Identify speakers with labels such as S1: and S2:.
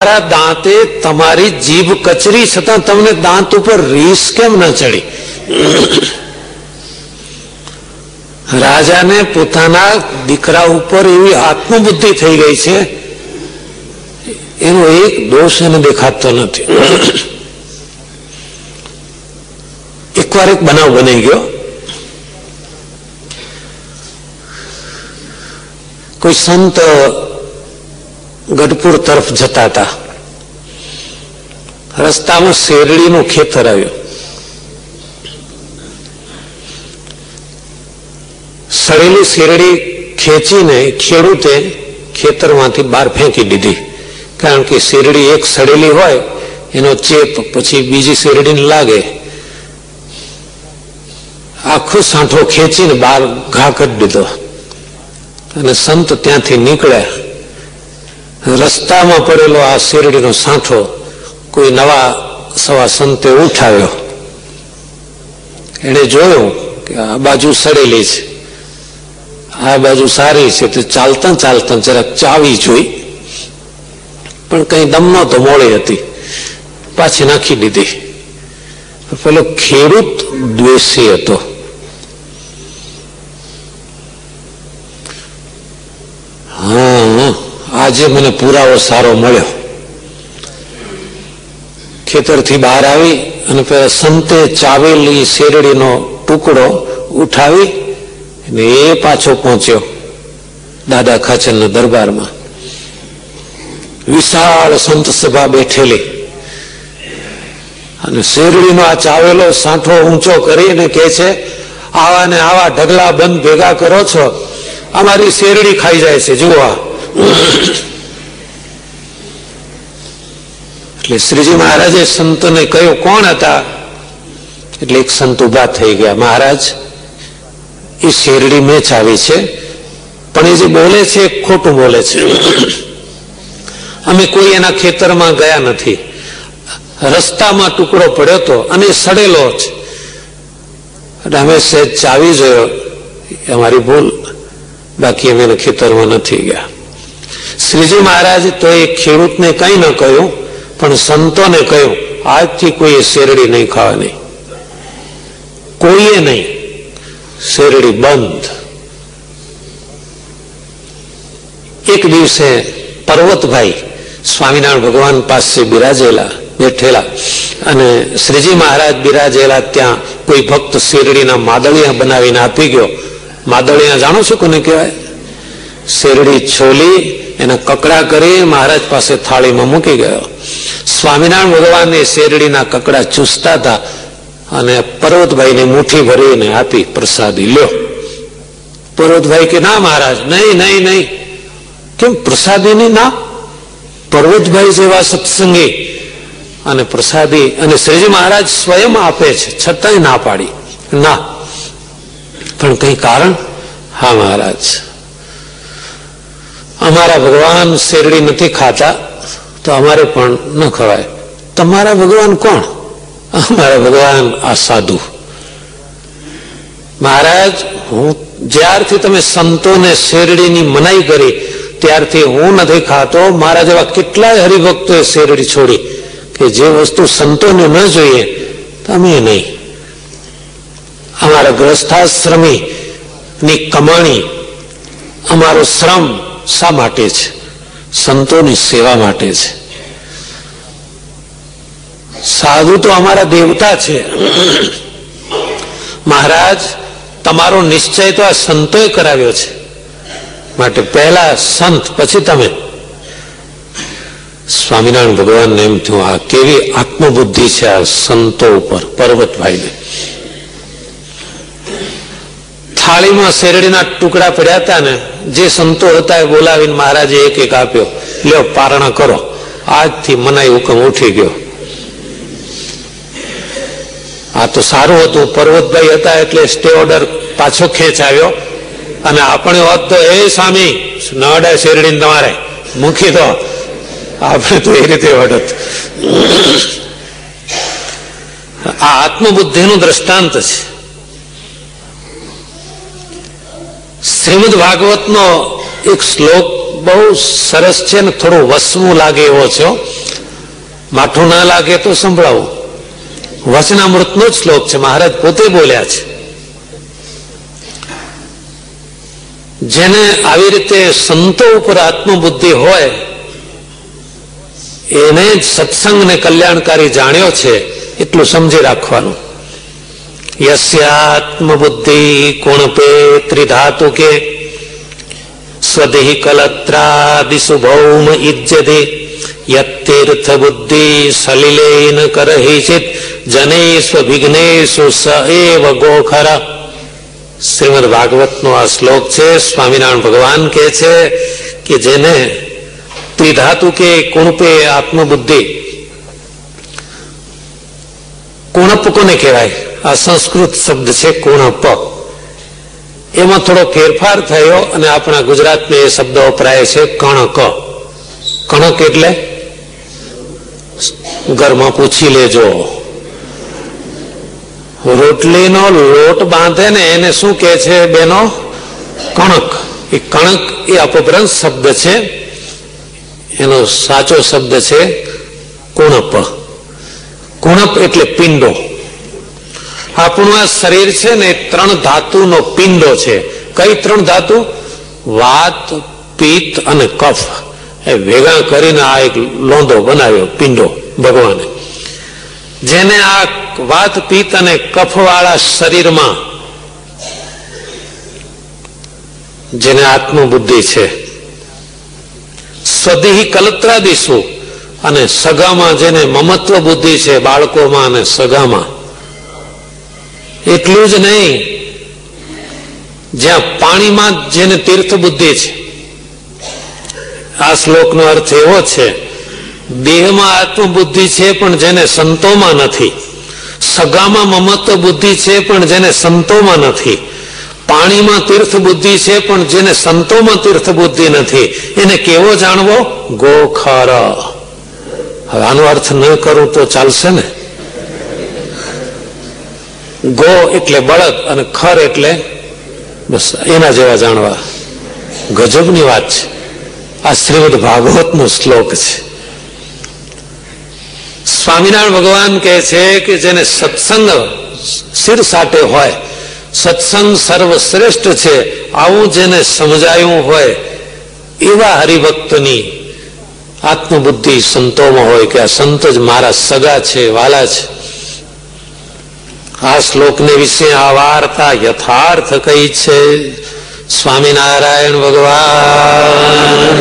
S1: તમારા દાંતે તમારી જીભ કચરી છતાં તમને દાંત ઉપર રીસ કેમ ન ચડી? રાજાને પોતાના દીકરા ઉપર એવી આત્મબુદ્ધિ થઈ ગઈ છે, એનો એક દોષ એને દેખાતો નથી. એકવાર એક બનાવ બની ગયો. કોઈ સંત ગઢપુર તરફ જતા હતા. રસ્તામાં શેરડીનું ખેતર આવ્યું. સડેલી શેરડી ખેંચીને ખેડૂતે ખેતરમાંથી બહાર ફેંકી દીધી, કારણ કે શેરડી એક સડેલી હોય એનો ચેપ પછી બીજી શેરડીને લાગે. આખો સાંઠો ખેંચીને બહાર ઘા કરી દીધો અને સંત ત્યાંથી નીકળ્યા. રસ્તામાં પડેલો આ શેરડીનો સાંઠો કોઈ નવા સવા સંતે ઉઠાવ્યો. એને જોયું કે આ બાજુ સડેલી છે, આ બાજુ સારી છે, તો ચાલતા ચાલતા જરાક ચાવી જોઈ, પણ કઈ દમ નહોતો, મોડી હતી, પાછી નાખી દીધી. પેલો ખેડૂત દ્વેષી હતો. હા, આજે મને પુરાવો સારો મળ્યો. ખેતરથી બહાર આવી અને પેલા સંતે ચાવેલી શેરડીનો ટુકડો ઉઠાવી અને એ પાછો પહોંચ્યો દાદા ખાચરના દરબારમાં. વિશાળ સંત સભા બેઠેલી અને શેરડીનો આ ચાવેલો સાંઠો ઊંચો કરીને કે છે, આવા ને આવા ઢગલા બંધ ભેગા કરો છો, અમારી શેરડી ખાઈ જાય છે, જુઓ. એટલે શ્રીજી મહારાજે સંતોને કહ્યું, કોણ હતા? એટલે એક સંત ઉભા થઈ ગયા. મહારાજ, એ શેરડી મેં ચાવી છે, પણ એ જે બોલે છે એ ખોટું બોલે છે. અમે કોઈ એના ખેતરમાં ગયા નથી. રસ્તામાં ટુકડો પડ્યો હતો અને સડેલો છે, એટલે અમે સહેજ ચાવી જોયો, અમારી ભૂલ, બાકી અમે ખેતરમાં નથી ગયા. શ્રીજી મહારાજ તો એ ખેડૂતને કઈ ન કહ્યું, પણ સંતોને કહ્યું, આજથી કોઈ શેરડી નહીં ખાવાની, કોઈએ નહીં, શેરડી બંધ. એક દિવસે પર્વતભાઈ સ્વામિનારાયણ ભગવાન પાસે બિરાજેલા બેઠેલા અને શ્રીજી મહારાજ બિરાજેલા ત્યાં કોઈ ભક્ત શેરડીના માદળિયા બનાવીને આપી ગયો. માદળિયા જાણો છો કોને કહેવાય? શેરડી છોલી એના કકડા કરી મહારાજ પાસે થાળીમાં મૂકી ગયો. સ્વામિનારાયણ ભગવાન એ શેરડીના કકડા ચૂસતા હતા અને પર્વતભાઈને મુઠ્ઠી ભરીને આપી, પ્રસાદી લ્યો. પર્વતભાઈ કે ના મહારાજ, નહીં નહીં નહીં. કેમ પ્રસાદી ની ના? પર્વતભાઈ જેવા સત્સંગી અને પ્રસાદી, અને શ્રીજી મહારાજ સ્વયં આપે છે, છતાંય ના પાડી. ના, પણ કઈ કારણ? હા મહારાજ, અમારા ભગવાન શેરડી નથી ખાતા, તો અમારે પણ ન ખવાય. તમારા ભગવાન કોણ? અમારા ભગવાન આ સાધુ. મહારાજ, હું જ્યારથી તમે સંતોને શેરડીની મનાઈ કરી ત્યારથી હું નથી ખાતો. મારા જેવા કેટલાય હરિભક્તોએ શેરડી છોડી, કે જે વસ્તુ સંતોને ન જોઈએ તમે નહીં. અમારા ગ્રસ્થાશ્રમી ની કમાણી, અમારો શ્રમ શા માટે છે? સંતોની સેવા માટે છે. સાધુ તો અમારા દેવતા છે. મહારાજ, તમારો નિશ્ચય તો આ સંતોએ કરાવ્યો છે, માટે પહેલા સંત પછી તમે. સ્વામિનારાયણ ભગવાનને એમ થયું, આ કેવી આત્મબુદ્ધિ છે આ સંતો ઉપર, પર્વતભાઈને. થાળીમાં શેરડીના ટુકડા પડ્યા હતા ને, જે સંતો હતા એ બોલાવીને મહારાજે એક એક આપ્યો, લ્યો પારણા કરો. આજથી મનાઈ હુકમ ઉઠી ગયો. આ તો સારું હતું, પર્વતભાઈ હતા એટલે સ્ટે ઓર્ડર પાછો ખેંચાવ્યો, અને આપણે હોત તો એ સ્વામી ન અડાય શેરડીને, તમારે મૂકી દો, આપણે તો એ રીતે વડત. આ આત્મબુદ્ધિનું દ્રષ્ટાંત છે. શ્રીમદ ભાગવતનો એક શ્લોક બહુ સરસ છે ને થોડું વસવું લાગે એવો છે. માઠું ના લાગે તો સંભળાવું. વચનામૃતનો જ શ્લોક છે, મહારાજ પોતે બોલ્યા છે. જેને આવી રીતે સંતો ઉપર આત્મબુદ્ધિ હોય એને જ સત્સંગ ને કલ્યાણકારી જાણ્યો છે એટલું સમજી રાખવાનું. યસ્યાત્મબુદ્ધિ કોણપે ત્રિધાતુ કે સ્વદેહી કલત્રાદિસુ ભૌમ ઇજ્જતે યતીર્થ બુદ્ધિ સલિલેન કરહિચિત જનેસ્વ વિઘ્નેશુ સ એવ ગોખર. શ્રીમદ ભાગવતનો આ શ્લોક છે. સ્વામિનારાયણ ભગવાન કહે છે કે જેને ત્રિધાતુ કે કુણપે આત્મબુદ્ધિ. કુણપ કોને કહેવાય? આ સંસ્કૃત શબ્દ છે કુણપ. એમાં થોડો ફેરફાર થયો અને આપણા ગુજરાતમાં એ શબ્દ વપરાય છે કણક. કણક એટલે ઘરમાં પૂછી લેજો, રોટલીનો લોટ બાંધે ને એને શું કે છે બેનો? કણક. એ કણક એ અપભ્રંશ શબ્દ છે, એનો સાચો શબ્દ છે કુણપ. કુણપ એટલે પિંડો. આપણું આ શરીર છે ને 3 ધાતુનો પિંડો છે. કઈ 3 ધાતુ? વાત, પિત્ત અને કફ. એ ભેગા કરીને આ એક લોંદો બનાવ્યો પિંડો ભગવાને. જેને આ વાત, પિત્ત અને કફ વાળા શરીરમાં જેને આત્મબુદ્ધિ છે, સ્વદેહી કલત્રાદિશુ અને સગામાં જેને મમત્વ બુદ્ધિ છે, બાળકોમાં અને સગામાં. એટલું જ નહીં, જ્યાં પાણીમાં જેને તીર્થ બુદ્ધિ છે. આ શ્લોકનો અર્થ એવો છે, દેહમાં આત્મબુદ્ધિ છે પણ જેને સંતોમાં નથી, સગામાં મમત્વ બુદ્ધિ છે પણ જેને સંતોમાં નથી, પાણીમાં તીર્થ બુદ્ધિ છે પણ જેને સંતોમાં તીર્થ બુદ્ધિ નથી. એને કેવો જાણવો? ગોખર. હવે આનો અર્થ ન કરું તો ચાલશે ને? ગો એટલે બળદ અને ખર એટલે બસ એના જેવા જાણવા. ગજબની વાત છે. આ શ્રીમદ ભાગવતનો શ્લોક છે. સ્વામિનારાયણ ભગવાન કહે છે કે જેને સત્સંગ શિર સાટે હોય, સત્સંગ સર્વશ્રેષ્ઠ છે આવું જેને સમજાયું હોય એવા હરિભક્તની આત્મબુદ્ધિ સંતોમાં હોય કે આ સંત જ મારા સગા છે, વાલા છે. આ શ્લોકને વિશે આ વાર્તા યથાર્થ કઈ છે. સ્વામિનારાયણ ભગવાન